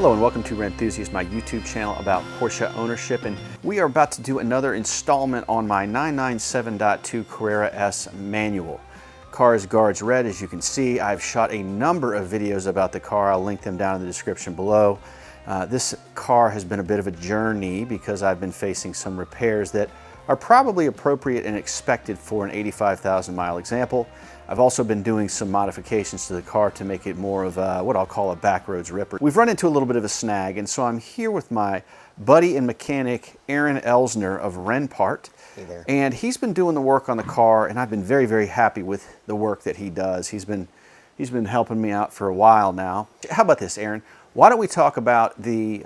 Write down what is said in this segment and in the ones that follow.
Hello and welcome to Rennthusiast, my YouTube channel about Porsche ownership, and we are about to do another installment on my 997.2 Carrera S manual. Car is guards red, as you can see. I've shot a number of videos about the car. I'll link them down in the description below. This car has been a bit of a journey because I've been facing some repairs that are probably appropriate and expected for an 85,000 mile example. I've also been doing some modifications to the car to make it more of what I'll call a backroads ripper. We've run into a little bit of a snag, and so I'm here with my buddy and mechanic Aaron Elsner of Rennthusiast. Hey there. And he's been doing the work on the car, and I've been very, very happy with the work that he does. He's been helping me out for a while now. How about this, Aaron? Why don't we talk about the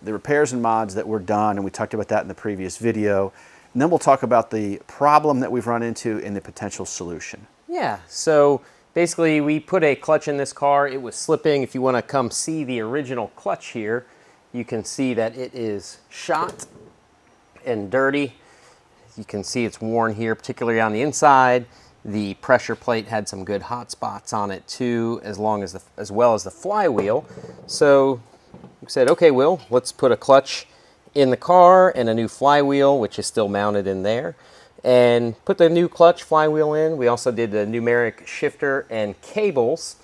repairs and mods that were done, and we talked about that in the previous video, and then we'll talk about the problem that we've run into and the potential solution. Yeah, so basically we put a clutch in this car. It was slipping. If you want to come see the original clutch here, you can see that it is shot and dirty. You can see it's worn here, particularly on the inside. The pressure plate had some good hot spots on it too, as well as the flywheel. So we said, okay, Will, let's put a clutch in the car and a new flywheel, which is still mounted in there, and put the new clutch flywheel in. We also did the numeric shifter and cables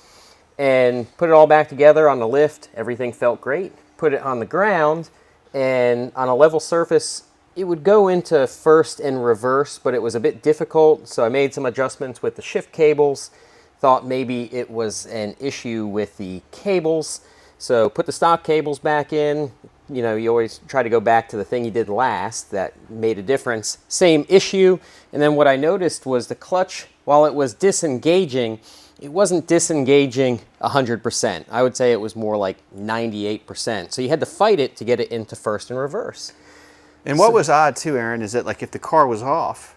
and put it all back together on the lift. Everything felt great. Put it on the ground, and on a level surface, it would go into first and reverse, but it was a bit difficult, so I made some adjustments with the shift cables. Thought maybe it was an issue with the cables, so put the stock cables back in. You know, you always try to go back to the thing you did last that made a difference. Same issue. And then what I noticed was the clutch, while it was disengaging, it wasn't disengaging 100%. I would say it was more like 98%. So you had to fight it to get it into first and reverse. And what was odd too, Aaron, is that like if the car was off,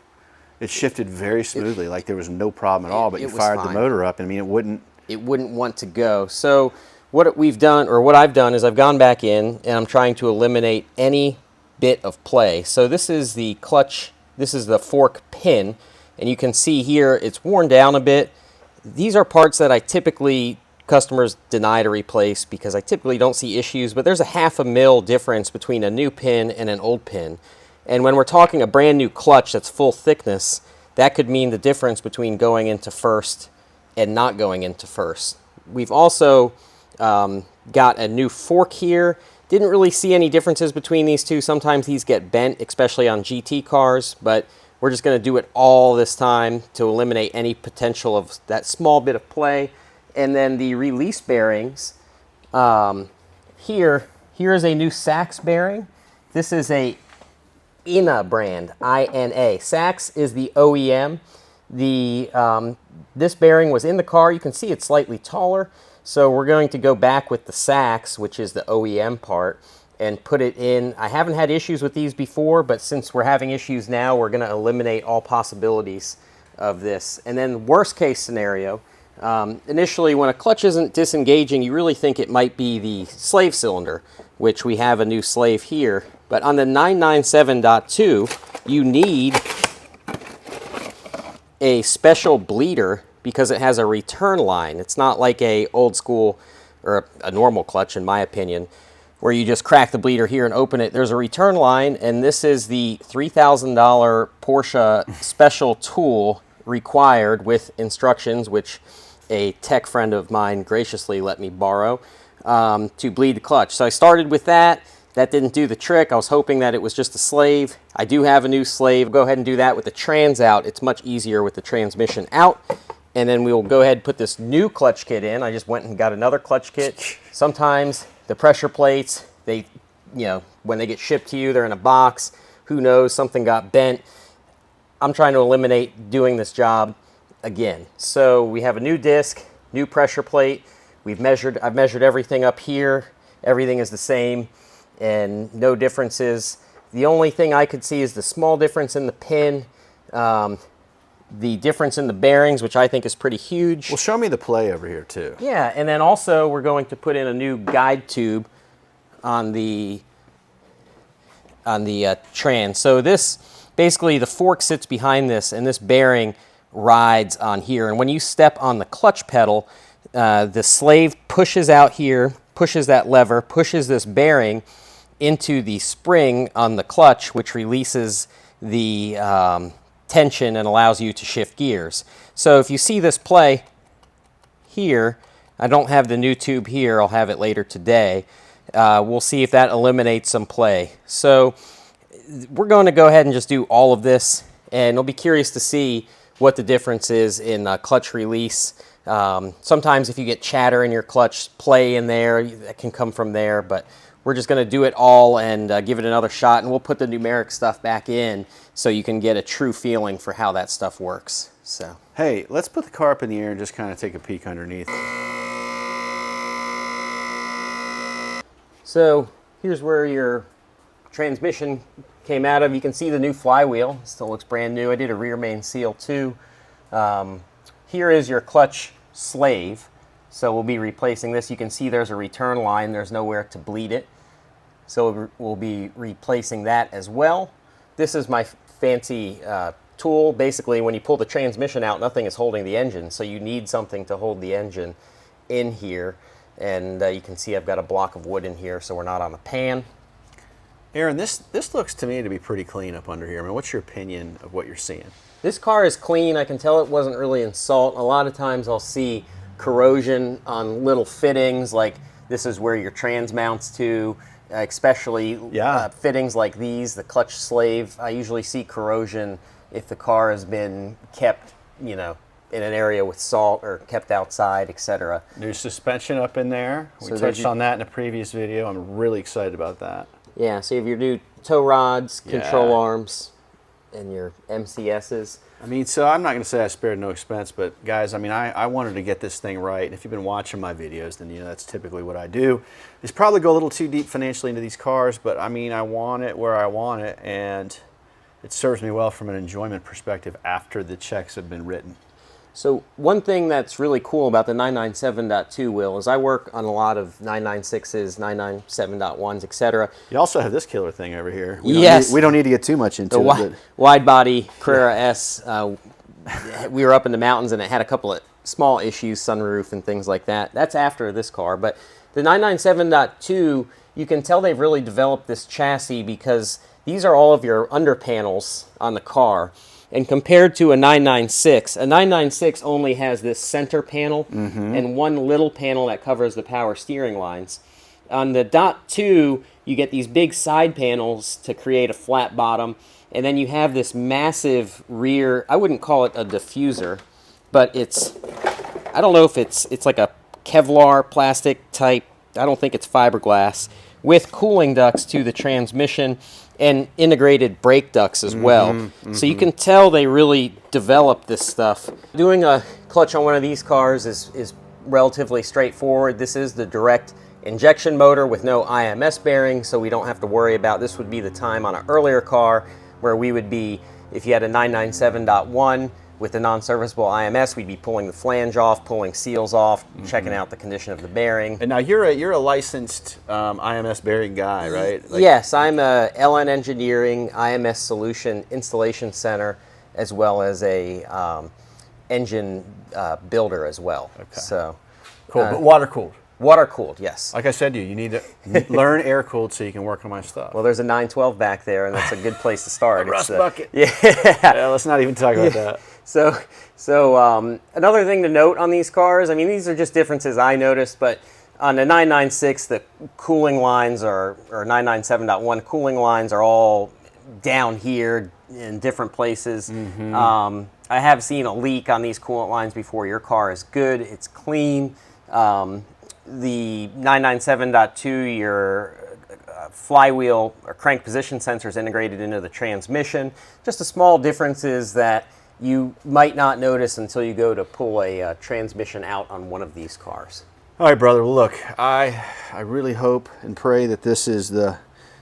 it shifted very smoothly, like there was no problem at all, but you fired the motor up, and I mean, it wouldn't want to go. So what we've done, or what I've done, is I've gone back in and I'm trying to eliminate any bit of play. So this is the clutch, this is the fork pin, and you can see here it's worn down a bit. These are parts that customers deny to replace because I typically don't see issues, but there's a 1/2 mil difference between a new pin and an old pin. And when we're talking a brand new clutch that's full thickness, that could mean the difference between going into first and not going into first. We've also got a new fork here. Didn't really see any differences between these two. Sometimes these get bent, especially on GT cars, but we're just going to do it all this time to eliminate any potential of that small bit of play. And then the release bearings, here is a new Sax bearing. This is a INA brand, I-N-A. Sax is the OEM. This bearing was in the car. You can see it's slightly taller. So we're going to go back with the Sax, which is the OEM part, and put it in. I haven't had issues with these before, but since we're having issues now, we're going to eliminate all possibilities of this. And then worst case scenario, initially when a clutch isn't disengaging, you really think it might be the slave cylinder, which we have a new slave here. But on the 997.2, you need a special bleeder because it has a return line. It's not like a old school or a normal clutch, in my opinion, where you just crack the bleeder here and open it. There's a return line, and this is the $3,000 Porsche special tool required with instructions, which a tech friend of mine graciously let me borrow to bleed the clutch. So I started with that. That didn't do the trick. I was hoping that it was just a slave. I do have a new slave. Go ahead and do that with the trans out. It's much easier with the transmission out. And then we will go ahead and put this new clutch kit in. I just went and got another clutch kit. Sometimes the pressure plates, when they get shipped to you, they're in a box. Who knows, something got bent. I'm trying to eliminate doing this job again. So we have a new disc, new pressure plate. I've measured everything up here. Everything is the same and no differences. The only thing I could see is the small difference in the pin, the difference in the bearings, which I think is pretty huge. Well, show me the play over here too. Yeah, and then also we're going to put in a new guide tube on the trans. So this, basically the fork sits behind this, and this bearing rides on here. And when you step on the clutch pedal, the slave pushes out here, pushes that lever, pushes this bearing into the spring on the clutch, which releases the tension and allows you to shift gears. So if you see this play here, I don't have the new tube here, I'll have it later today. We'll see if that eliminates some play. So we're going to go ahead and just do all of this, and you'll be curious to see what the difference is in clutch release. Sometimes if you get chatter in your clutch play in there, that can come from there, but we're just going to do it all and give it another shot, and we'll put the numeric stuff back in so you can get a true feeling for how that stuff works. So, hey, let's put the car up in the air and just kind of take a peek underneath. So here's where your transmission came out of. You can see the new flywheel. It still looks brand new. I did a rear main seal too. Here is your clutch slave. So we'll be replacing this. You can see there's a return line. There's nowhere to bleed it. So we'll be replacing that as well. This is my fancy tool. Basically, when you pull the transmission out, nothing is holding the engine. So you need something to hold the engine in here. And you can see I've got a block of wood in here so we're not on a pan. Aaron, this looks to me to be pretty clean up under here. I mean, what's your opinion of what you're seeing? This car is clean. I can tell it wasn't really in salt. A lot of times I'll see corrosion on little fittings, like this is where your trans mounts to, especially fittings like these, the clutch slave. I usually see corrosion if the car has been kept, you know, in an area with salt or kept outside, etc. There's suspension up in there. We touched on that in a previous video. I'm really excited about that. Yeah, so you have your new tow rods, control arms, and your MCSs. I mean, so I'm not going to say I spared no expense, but guys, I mean, I wanted to get this thing right. And if you've been watching my videos, then you know that's typically what I do. Is probably go a little too deep financially into these cars, but I mean, I want it where I want it, and it serves me well from an enjoyment perspective after the checks have been written. So one thing that's really cool about the 997.2 wheel is I work on a lot of 996s, 997.1s, etc. You also have this killer thing over here. We don't need to get too much into it. Wide body Carrera S. We were up in the mountains and it had a couple of small issues, sunroof and things like that. That's after this car. But the 997.2, you can tell they've really developed this chassis because these are all of your under panels on the car. And compared to a 996 only has this center panel and one little panel that covers the power steering lines. On the .2, you get these big side panels to create a flat bottom, and then you have this massive rear, I wouldn't call it a diffuser, but I don't know if it's like a Kevlar plastic type, I don't think it's fiberglass, with cooling ducts to the transmission and integrated brake ducts as well. So you can tell they really developed this stuff. Doing a clutch on one of these cars is relatively straightforward. This is the direct injection motor with no IMS bearing, so we don't have to worry about this. Would be the time on an earlier car where we would be, if you had a 997.1 with the non-serviceable IMS, we'd be pulling the flange off, pulling seals off, checking out the condition of the bearing. And now you're a licensed IMS bearing guy, right? Yes, I'm a LN Engineering IMS Solution Installation Center, as well as a engine builder as well. Okay. So cool, but water cooled. Water cooled, yes. Like I said to you, you need to learn air cooled so you can work on my stuff. Well, there's a 912 back there, and that's a good place to start. Rust bucket. Yeah. Let's not even talk about that. So another thing to note on these cars, I mean, these are just differences I noticed, but on the 996, the cooling lines or 997.1 cooling lines are all down here in different places. I have seen a leak on these coolant lines before. Your car is good. It's clean. The 997.2, your flywheel or crank position sensor is integrated into the transmission. Just a small differences that you might not notice until you go to pull a transmission out on one of these cars. All right, brother. Well, look, I really hope and pray that this is the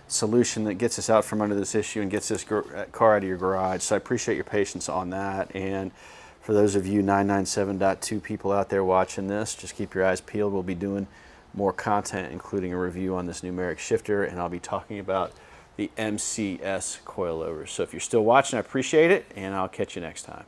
solution that gets us out from under this issue and gets this car out of your garage. So I appreciate your patience on that. And for those of you 997.2 people out there watching this, just keep your eyes peeled. We'll be doing more content, including a review on this numeric shifter, and I'll be talking about the MCS coilovers. So if you're still watching, I appreciate it, and I'll catch you next time.